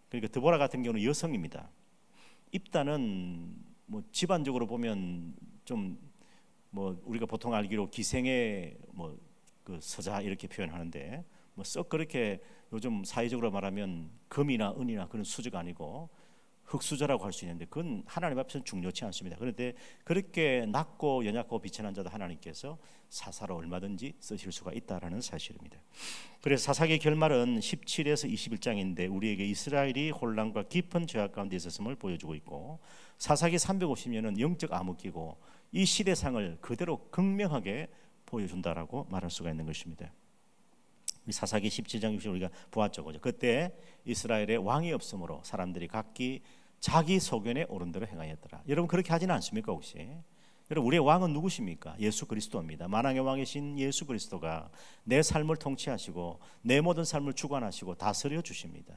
그러니까 드보라 같은 경우는 여성입니다. 입다는 뭐 집안적으로 보면 좀 뭐 우리가 보통 알기로 기생의 뭐 그 서자 이렇게 표현하는데 뭐 썩 그렇게 요즘 사회적으로 말하면 금이나 은이나 그런 수저가 아니고 흙수저라고 할 수 있는데 그건 하나님 앞에서는 중요치 않습니다. 그런데 그렇게 낮고 연약하고 비천한 자도 하나님께서 사사로 얼마든지 쓰실 수가 있다라는 사실입니다. 그래서 사사기의 결말은 17에서 21장인데 우리에게 이스라엘이 혼란과 깊은 죄악 가운데 있었음을 보여주고 있고 사사기 350년은 영적 암흑기고 이 시대상을 그대로 극명하게 보여준다라고 말할 수가 있는 것입니다. 사사기 17장 60절 우리가 보았죠. 그때 이스라엘에 왕이 없으므로 사람들이 각기 자기 소견에 옳은 대로 행하였더라. 여러분 그렇게 하지는 않습니까 혹시? 여러분 우리의 왕은 누구십니까? 예수 그리스도입니다. 만왕의 왕이신 예수 그리스도가 내 삶을 통치하시고 내 모든 삶을 주관하시고 다스려 주십니다.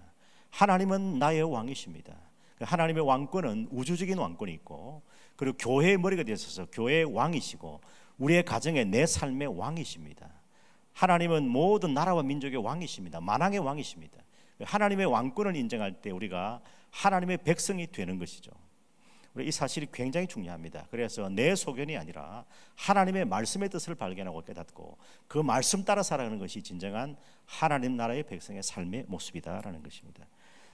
하나님은 나의 왕이십니다. 하나님의 왕권은 우주적인 왕권이 있고, 그리고 교회의 머리가 되셔서 교회의 왕이시고 우리의 가정의 내 삶의 왕이십니다. 하나님은 모든 나라와 민족의 왕이십니다. 만왕의 왕이십니다. 하나님의 왕권을 인정할 때 우리가 하나님의 백성이 되는 것이죠. 이 사실이 굉장히 중요합니다. 그래서 내 소견이 아니라 하나님의 말씀의 뜻을 발견하고 깨닫고 그 말씀 따라 살아가는 것이 진정한 하나님 나라의 백성의 삶의 모습이다라는 것입니다.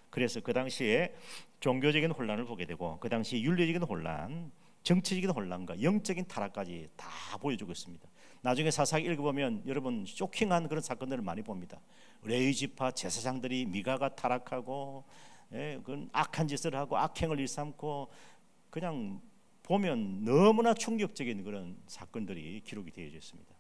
그래서 그 당시에 종교적인 혼란을 보게 되고, 그 당시 윤리적인 혼란, 정치적인 혼란과 영적인 타락까지 다 보여주고 있습니다. 나중에 사사기 읽어보면 여러분 쇼킹한 그런 사건들을 많이 봅니다. 레위 지파 제사장들이 미가가 타락하고, 그건 악한 짓을 하고 악행을 일삼고, 그냥 보면 너무나 충격적인 그런 사건들이 기록이 되어져 있습니다.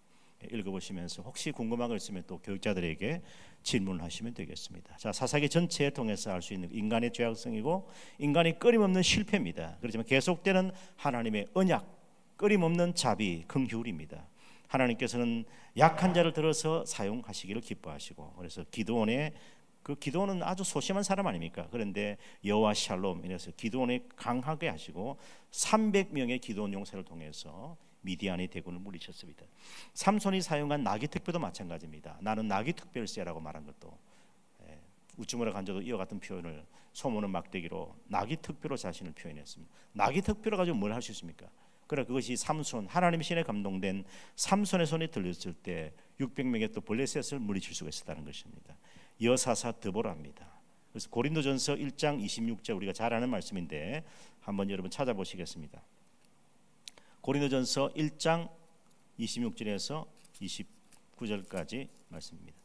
읽어보시면서 혹시 궁금한 거 있으면 또 교육자들에게 질문하시면 되겠습니다. 자, 사사기 전체에 통해서 알 수 있는 인간의 죄악성이고 인간이 끊임없는 실패입니다. 그렇지만 계속되는 하나님의 언약, 끊임없는 자비, 긍휼입니다. 하나님께서는 약한 자를 들어서 사용하시기를 기뻐하시고, 그래서 기드온의 그 기드온은 아주 소심한 사람 아닙니까? 그런데 여호와 샬롬 이래서 기드온을 강하게 하시고 300명의 기드온 용사를 통해서 미디안의 대군을 물리쳤습니다. 삼손이 사용한 나귀 특별도 마찬가지입니다. 나는 나귀 특별세라고 말한 것도, 우쭈무라 간저도 이와 같은 표현을 소모는 막대기로 나귀 특별로 자신을 표현했습니다. 나귀 특별로 가지고 뭘 할 수 있습니까? 그러나 그것이 삼손, 하나님의 신에 감동된 삼손의 손에 들렸을 때 600명의 또 블레셋을 물리칠 수가 있었다는 것입니다. 여사사 드보라입니다. 그래서 고린도전서 1장 26절 우리가 잘 아는 말씀인데 한번 여러분 찾아보시겠습니다. 고린도전서 1장 26절에서 29절까지 말씀입니다.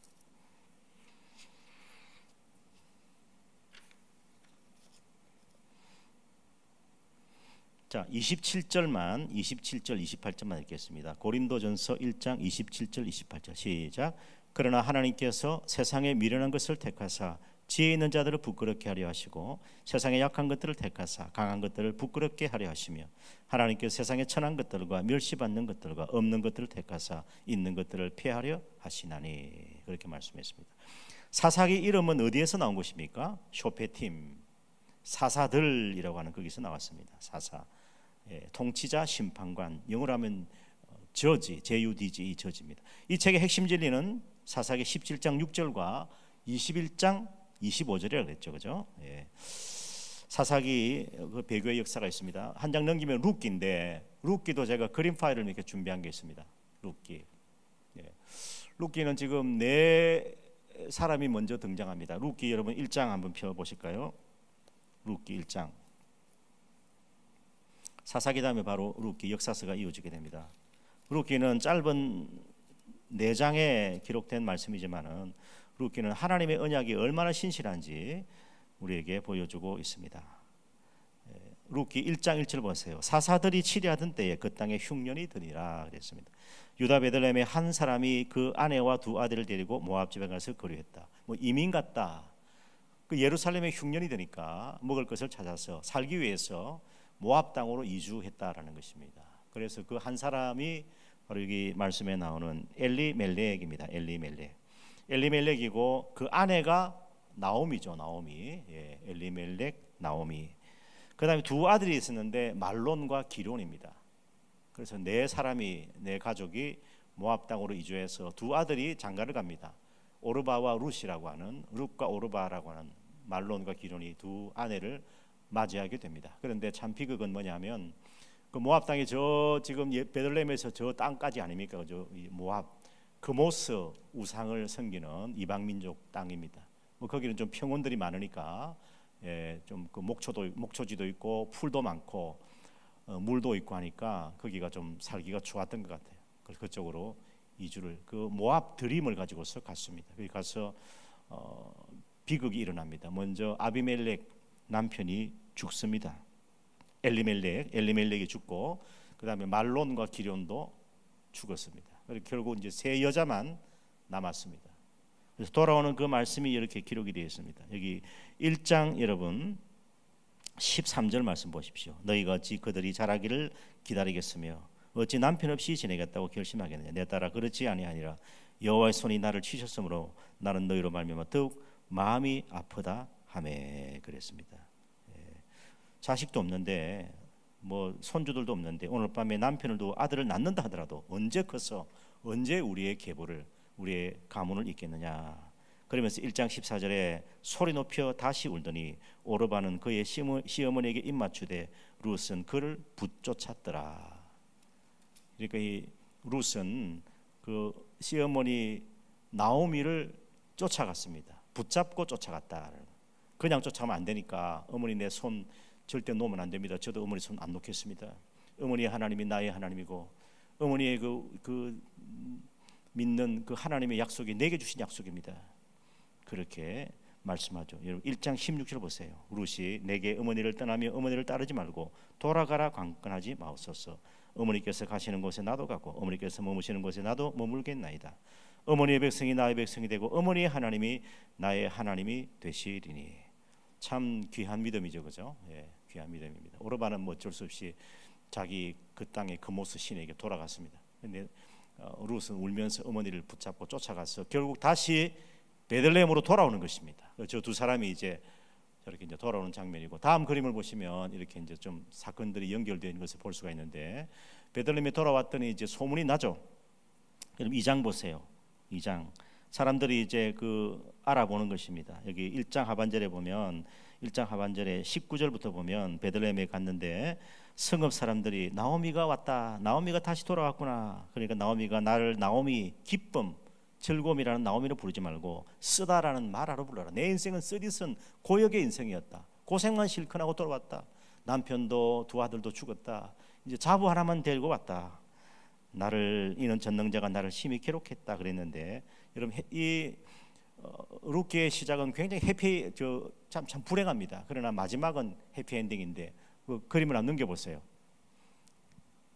자, 27절, 28절만 읽겠습니다. 고린도전서 1장 27절, 28절 시작. 그러나 하나님께서 세상에 미련한 것을 택하사 지혜 있는 자들을 부끄럽게 하려 하시고 세상에 약한 것들을 택하사 강한 것들을 부끄럽게 하려 하시며 하나님께서 세상에 천한 것들과 멸시받는 것들과 없는 것들을 택하사 있는 것들을 폐하려 하시나니, 그렇게 말씀했습니다. 사사기 이름은 어디에서 나온 것입니까? 쇼페팀, 사사들이라고 하는 거기서 나왔습니다. 사사, 통치자, 심판관, 영어로 하면 저지, JUDG, 저지입니다. 이 책의 핵심 진리는 사사기 17장 6절과 21장 25절이라고 그랬죠, 그죠? 사사기 그 배교의 역사가 있습니다. 한 장 넘기면 룻기인데, 룻기도 제가 그림 파일을 이렇게 준비한 게 있습니다. 룻기. 룻기는 지금 네 사람이 먼저 등장합니다. 룻기 여러분 1장 한번 펴 보실까요? 룻기 1장. 사사기 다음에 바로 룻기 역사서가 이어지게 됩니다. 룻기는 짧은 4장에 기록된 말씀이지만은 룻기는 하나님의 언약이 얼마나 신실한지 우리에게 보여주고 있습니다. 룻기 1장 1절 보세요. 사사들이 치리하던 때에 그 땅에 흉년이 드니라 그랬습니다. 유다 베들레헴의 한 사람이 그 아내와 두 아들을 데리고 모압 지방에 가서 거류했다. 이민 갔다. 그 예루살렘에 흉년이 드니까 먹을 것을 찾아서 살기 위해서 모압 땅으로 이주했다라는 것입니다. 그래서 그 한 사람이 바로 여기 말씀에 나오는 엘리멜렉입니다. 엘리멜렉이고 그 아내가 나오미죠. 나오미. 엘리멜렉, 나오미. 그 다음에 두 아들이 있었는데 말론과 기론입니다. 그래서 네 사람이, 네 가족이 모압 땅으로 이주해서 두 아들이 장가를 갑니다. 오르바와 룻이라고 하는, 룻과 오르바라고 하는 말론과 기론이 두 아내를 맞이하게 됩니다. 그런데 참 비극은 뭐냐면 그 모압 땅이 저 지금 베들레헴에서 저 땅까지 아닙니까? 저 모압 그모스 우상을 섬기는 이방 민족 땅입니다. 거기는 좀 평원들이 많으니까 좀 그 목초지도 있고 풀도 많고 물도 있고 하니까 거기가 좀 살기가 좋았던 것 같아요. 그래서 그쪽으로 이주를 그 모압 드림을 가지고서 갔습니다. 거기 가서 비극이 일어납니다. 먼저 아비멜렉 남편이 죽습니다. 엘리멜렉이 죽고 그 다음에 말론과 기련도 죽었습니다. 그리고 결국 이제 세 여자만 남았습니다. 그래서 돌아오는 그 말씀이 이렇게 기록이 되어 있습니다. 여기 1장 여러분 13절 말씀 보십시오. 너희가 어찌 그들이 자라기를 기다리겠으며 어찌 남편 없이 지내겠다고 결심하겠느냐. 내 딸아 그렇지 아니하니라. 여호와의 손이 나를 치셨으므로 나는 너희로 말미암아 더욱 마음이 아프다 하매 그랬습니다. 자식도 없는데 뭐 손주들도 없는데 오늘 밤에 남편을 두고 아들을 낳는다 하더라도 언제 커서 언제 우리의 계보를 우리의 가문을 잇겠느냐. 그러면서 1장 14절에 소리 높여 다시 울더니 오르바는 그의 시어머니에게 입맞추되 룻은 그를 붙쫓았더라. 그러니까 이 룻은 그 시어머니 나오미를 쫓아갔습니다. 붙잡고 쫓아갔다. 그냥 쫓아가면 안 되니까 어머니 내 손 절대 놓으면 안 됩니다. 저도 어머니 손 안 놓겠습니다. 어머니의 하나님이 나의 하나님이고 어머니의 그 믿는 그 하나님의 약속이 내게 주신 약속입니다. 그렇게 말씀하죠. 여러분 1장 16절 보세요. 룻이 내게 어머니를 떠나며 어머니를 따르지 말고 돌아가라 강권하지 마옵소서. 어머니께서 가시는 곳에 나도 가고 어머니께서 머무시는 곳에 나도 머물겠나이다. 어머니의 백성이 나의 백성이 되고 어머니의 하나님이 나의 하나님이 되시리니. 참 귀한 믿음이죠, 그죠? 예, 귀한 믿음입니다. 오르바는 뭐 어쩔 수 없이 자기 그 땅의 그모스 신에게 돌아갔습니다. 근데 룻은 울면서 어머니를 붙잡고 쫓아가서 결국 다시 베들레헴으로 돌아오는 것입니다. 저 두 사람이 이제 저렇게 이제 돌아오는 장면이고 다음 그림을 보시면 이렇게 이제 좀 사건들이 연결되어 있는 것을 볼 수가 있는데 베들레헴에 돌아왔더니 이제 소문이 나죠. 그럼 2장 보세요. 2장 사람들이 이제 그 알아보는 것입니다. 여기 1장 하반절에 보면 1장 하반절에 19절부터 보면 베들레헴에 갔는데 성읍 사람들이 나오미가 왔다. 나오미가 다시 돌아왔구나. 그러니까 나오미가 나를 나오미 기쁨 즐거움이라는 나오미를 부르지 말고 쓰다라는 말하러 불러라. 내 인생은 쓰디쓴 고역의 인생이었다. 고생만 실컷 하고 돌아왔다. 남편도 두 아들도 죽었다. 이제 자부 하나만 데리고 왔다. 나를 이는 전능자가 나를 심히 괴롭혔다 그랬는데 여러분 이 룻기의 시작은 굉장히 해피 참 불행합니다. 그러나 마지막은 해피엔딩인데 그 그림을 한번 넘겨보세요.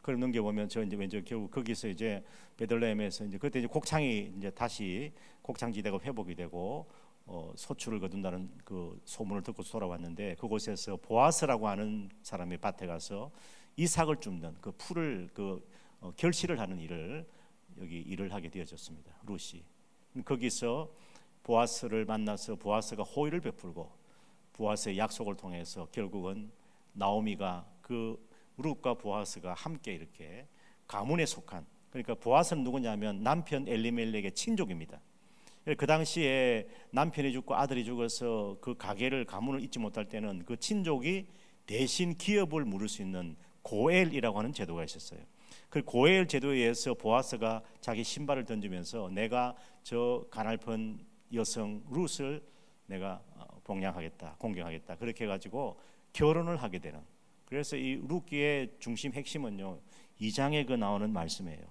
그걸 넘겨보면 저 이제 왼쪽 결국 거기서 이제 베들레헴에서 이제 그때 이제 곡창이 이제 다시 곡창지대가 회복이 되고 소출을 거둔다는 그 소문을 듣고 돌아왔는데 그곳에서 보아스라고 하는 사람의 밭에 가서 이삭을 줍는 그 풀을 결실을 하는 일을 여기 일을 하게 되어졌습니다. 룻이 거기서 보아스를 만나서 보아스가 호의를 베풀고 보아스의 약속을 통해서 결국은 나오미가 그 룻과 보아스가 함께 이렇게 가문에 속한 그러니까 보아스는 누구냐면 남편 엘리멜렉의 친족입니다. 그 당시에 남편이 죽고 아들이 죽어서 그 가게를 가문을 잇지 못할 때는 그 친족이 대신 기업을 물을 수 있는 고엘이라고 하는 제도가 있었어요. 그 고엘 제도에 의해서 보아스가 자기 신발을 던지면서 내가 저 가날픈 여성 룻을 내가 봉양하겠다, 공경하겠다 그렇게 해가지고 결혼을 하게 되는. 그래서 이 룻기의 중심 핵심은요 2장에 그 나오는 말씀이에요.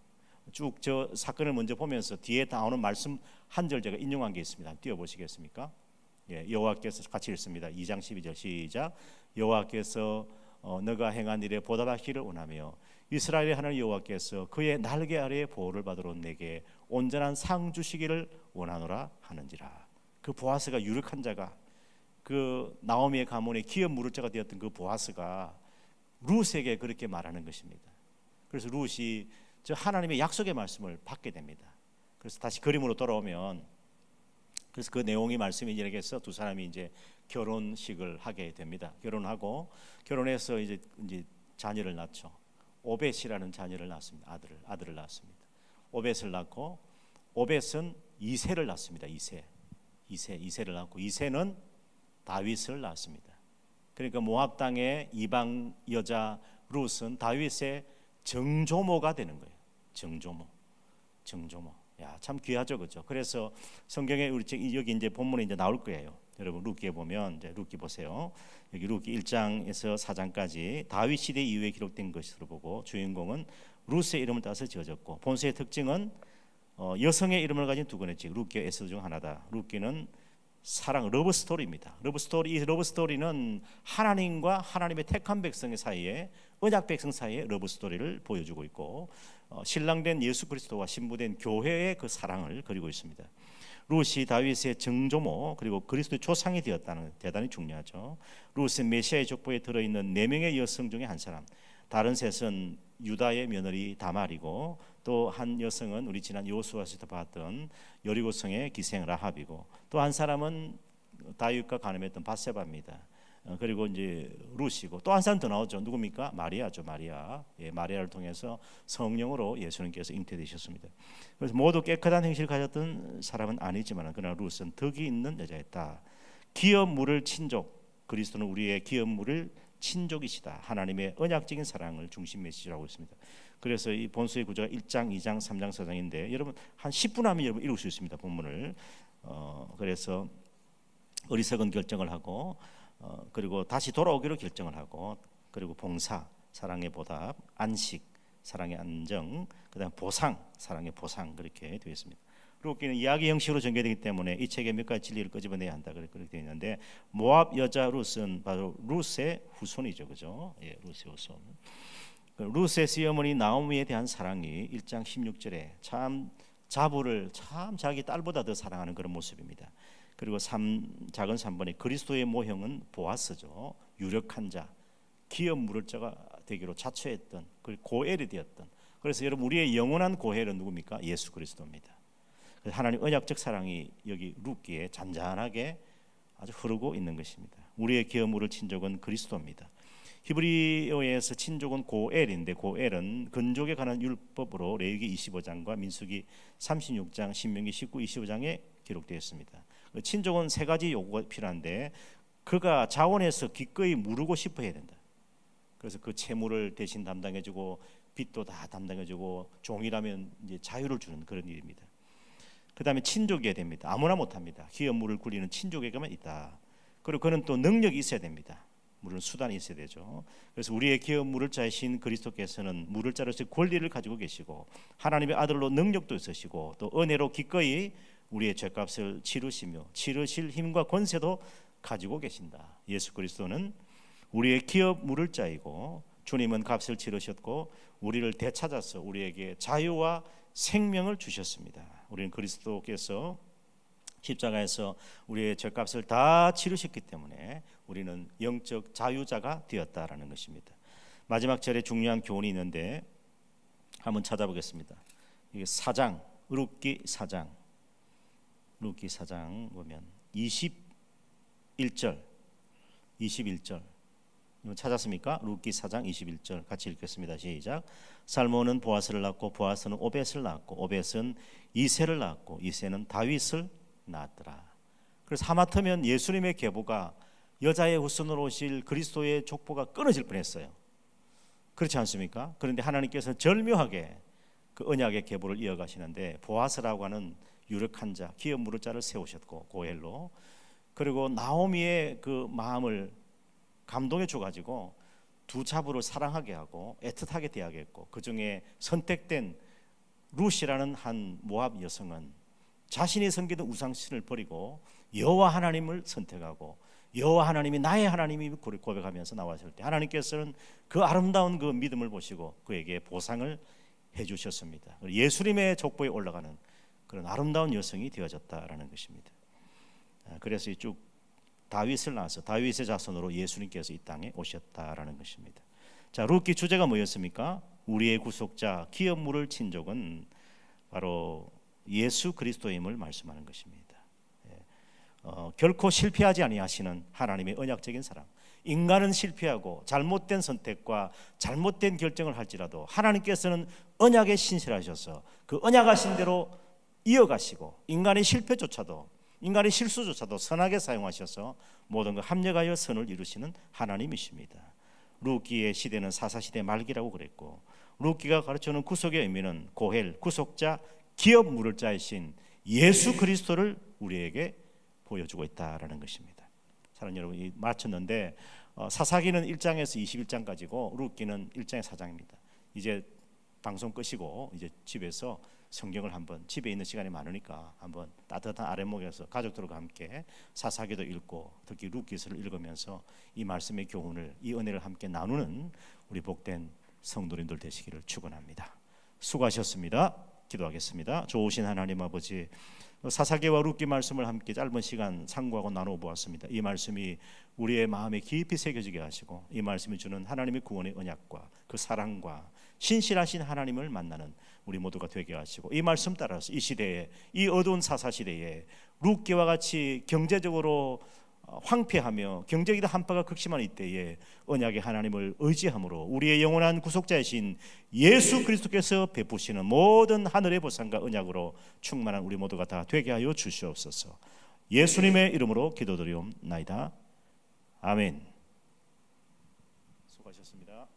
쭉 저 사건을 먼저 보면서 뒤에 나오는 말씀 한 절 제가 인용한 게 있습니다. 띄워보시겠습니까? 예, 여호와께서 같이 읽습니다. 2장 12절 시작. 여호와께서 너가 행한 일에 보답하기를 원하며 이스라엘의 하나님 여호와께서 그의 날개 아래에 보호를 받으러 내게 온전한 상 주시기를 원하노라 하는지라. 그 보아스가 유력한 자가 그 나오미의 가문의 기업 물을 자가 되었던 그 보아스가 룻에게 그렇게 말하는 것입니다. 그래서 룻이 저 하나님의 약속의 말씀을 받게 됩니다. 그래서 다시 그림으로 돌아오면 그래서 그 내용이 말씀이 이렇게해서 두 사람이 이제 결혼식을 하게 됩니다. 결혼하고 결혼해서 이제 자녀를 낳죠. 오벳이라는 자녀를 낳습니다. 아들을 낳습니다. 오벳을 낳고 오벳은 이새를 낳습니다. 이새를 낳고 이새는 다윗을 낳습니다. 그러니까 모압 땅의 이방 여자 룻은 다윗의 정조모가 되는 거예요. 정조모. 야, 참 귀하죠, 그렇죠? 그래서 성경에 우리 여기 이제 본문에 이제 나올 거예요. 여러분 룻기에 보면 이제 룻기 보세요. 여기 룻기 1장에서 4장까지 다윗 시대 이후에 기록된 것으로 보고 주인공은 룻의 이름을 따서 지어졌고 본서의 특징은 여성의 이름을 가진 두 권의 책 룻기와 에스더 중 하나다. 룻기는 사랑 러브 스토리입니다. 이 러브 스토리는 하나님과 하나님의 택한 백성 사이에 언약 백성 사이의 러브 스토리를 보여주고 있고 신랑된 예수 그리스도와 신부된 교회의 그 사랑을 그리고 있습니다. 룻이 다윗의 정조모 그리고 그리스도의 조상이 되었다는 대단히 중요하죠. 룻은 메시아의 족보에 들어있는 4명의 여성 중에 한 사람, 다른 셋은 유다의 며느리 다말이고 또 한 여성은 우리 지난 여호수아에서 봤던 여리고성의 기생 라합이고 또 한 사람은 다윗과 간음했던 밧세바입니다. 그리고 이제 룻이고 또 한 사람 더 나오죠. 누굽니까? 마리아죠. 마리아. 예, 마리아를 통해서 성령으로 예수님께서 잉태되셨습니다. 그래서 모두 깨끗한 행실을 가졌던 사람은 아니지만 그러나 룻은 덕이 있는 여자였다. 기업 물을 친족, 그리스도는 우리의 기업 물을 친족이시다. 하나님의 언약적인 사랑을 중심 메시지라고 있습니다. 그래서 이 본서의 구조가 1장, 2장, 3장, 4장인데 여러분 한 10분 하면 여러분 읽을 수 있습니다. 본문을. 그래서 어리석은 결정을 하고 그리고 다시 돌아오기로 결정을 하고 그리고 봉사, 사랑의 보답, 안식, 사랑의 안정, 그다음 보상, 사랑의 보상 그렇게 되어 있습니다. 룻기는 이야기 형식으로 전개되기 때문에 이 책에 몇 가지 진리를 끄집어내야 한다 그렇게 되어 있는데 모압 여자 룻은 바로 룻의 후손이죠, 그죠? 예, 룻의 후손. 룻의 시어머니 나오미에 대한 사랑이 1장 16절에 참 자부를 참 자기 딸보다 더 사랑하는 그런 모습입니다. 그리고 작은 3번에 그리스도의 모형은 보아스죠. 유력한 자, 기업 물을 자가 되기로 자처했던 그 고엘이 되었던. 그래서 여러분 우리의 영원한 고엘은 누굽니까? 예수 그리스도입니다. 그래서 하나님 언약적 사랑이 여기 룻기에 잔잔하게 아주 흐르고 있는 것입니다. 우리의 기업 물을 친족은 그리스도입니다. 히브리어에서 친족은 고엘인데 고엘은 근족에 관한 율법으로 레위기 25장과 민수기 36장, 신명기 19, 25장에 기록되어 있습니다. 친족은 3가지 요구가 필요한데 그가 자원해서 기꺼이 무르고 싶어 해야 된다. 그래서 그 채무를 대신 담당해주고 빚도 다 담당해주고 종이라면 이제 자유를 주는 그런 일입니다. 그 다음에 친족이어야 됩니다. 아무나 못합니다. 기업 물을 굴리는 친족에게만 있다. 그리고 그는 또 능력이 있어야 됩니다. 물은 수단이 있어야 되죠. 그래서 우리의 기업 물을 자이신 그리스도께서는 물을 자로서의 권리를 가지고 계시고 하나님의 아들로 능력도 있으시고 또 은혜로 기꺼이 우리의 죄값을 치르시며 치르실 힘과 권세도 가지고 계신다. 예수 그리스도는 우리의 기업 물을 자이고 주님은 값을 치르셨고 우리를 되찾아서 우리에게 자유와 생명을 주셨습니다. 우리는 그리스도께서 십자가에서 우리의 죄값을 다 치르셨기 때문에 우리는 영적 자유자가 되었다라는 것입니다. 마지막 절에 중요한 교훈이 있는데 한번 찾아보겠습니다. 이게 4장, 룻기 4장 보면 21절 찾았습니까? 룻기 4장 21절 같이 읽겠습니다. 시작. 살몬은 보아스를 낳고 보아스는 오벳을 낳고 오벳은 이새를 낳고 이새는 다윗을 낳았더라. 그래서 하마터면 예수님의 계보가 여자의 후손으로 오실 그리스도의 족보가 끊어질 뻔했어요. 그렇지 않습니까? 그런데 하나님께서 절묘하게 그 언약의 계보를 이어가시는데 보아스라고 하는 유력한 자, 기업 물을 자를 세우셨고 고엘로 그리고 나오미의 그 마음을 감동해 줘가지고 두 자부를 사랑하게 하고 애틋하게 대하겠고 그 중에 선택된 룻이라는 한 모압 여성은 자신이 섬기던 우상신을 버리고 여호와 하나님을 선택하고 여호와 하나님이 나의 하나님이 고백하면서 나왔을 때 하나님께서는 그 아름다운 그 믿음을 보시고 그에게 보상을 해주셨습니다. 예수님의 족보에 올라가는 그런 아름다운 여성이 되어졌다라는 것입니다. 그래서 쭉 다윗을 낳아서 다윗의 자손으로 예수님께서 이 땅에 오셨다라는 것입니다. 자, 룻기 주제가 뭐였습니까? 우리의 구속자 기업 물을 친족은 바로 예수 그리스도임을 말씀하는 것입니다. 결코 실패하지 아니하시는 하나님의 언약적인 사랑. 인간은 실패하고 잘못된 선택과 잘못된 결정을 할지라도 하나님께서는 언약에 신실하셔서 그 언약하신 대로 이어가시고 인간의 실패조차도 인간의 실수조차도 선하게 사용하셔서 모든 걸 합력하여 선을 이루시는 하나님이십니다. 룻기의 시대는 사사시대 말기라고 그랬고 룻기가 가르쳐주는 구속의 의미는 고헬, 구속자, 기업 물을 자이신 예수 그리스도를 우리에게 보여주고 있다라는 것입니다. 사랑하는 여러분, 마쳤는데 사사기는 1장에서 21장까지고 룻기는 1장에 4장입니다. 이제 방송 끄시고 이제 집에서 성경을 한번 집에 있는 시간이 많으니까 한번 따뜻한 아랫목에서 가족들과 함께 사사기도 읽고 특히 룻기서를 읽으면서 이 말씀의 교훈을 이 은혜를 함께 나누는 우리 복된 성도님들 되시기를 축원합니다. 수고하셨습니다. 기도하겠습니다. 좋으신 하나님 아버지, 사사기와 룻기 말씀을 함께 짧은 시간 상고하고 나누어 보았습니다. 이 말씀이 우리의 마음에 깊이 새겨지게 하시고 이 말씀이 주는 하나님의 구원의 언약과 그 사랑과 신실하신 하나님을 만나는 우리 모두가 되게 하시고 이 말씀 따라서 이 시대에, 이 어두운 사사시대에 룻기와 같이 경제적으로 황폐하며 경제기도 한파가 극심한 이때에 언약의 하나님을 의지함으로 우리의 영원한 구속자이신 예수 그리스도께서 베푸시는 모든 하늘의 보상과 언약으로 충만한 우리 모두가 다 되게 하여 주시옵소서. 예수님의 이름으로 기도드리옵나이다. 아멘. 수고하셨습니다.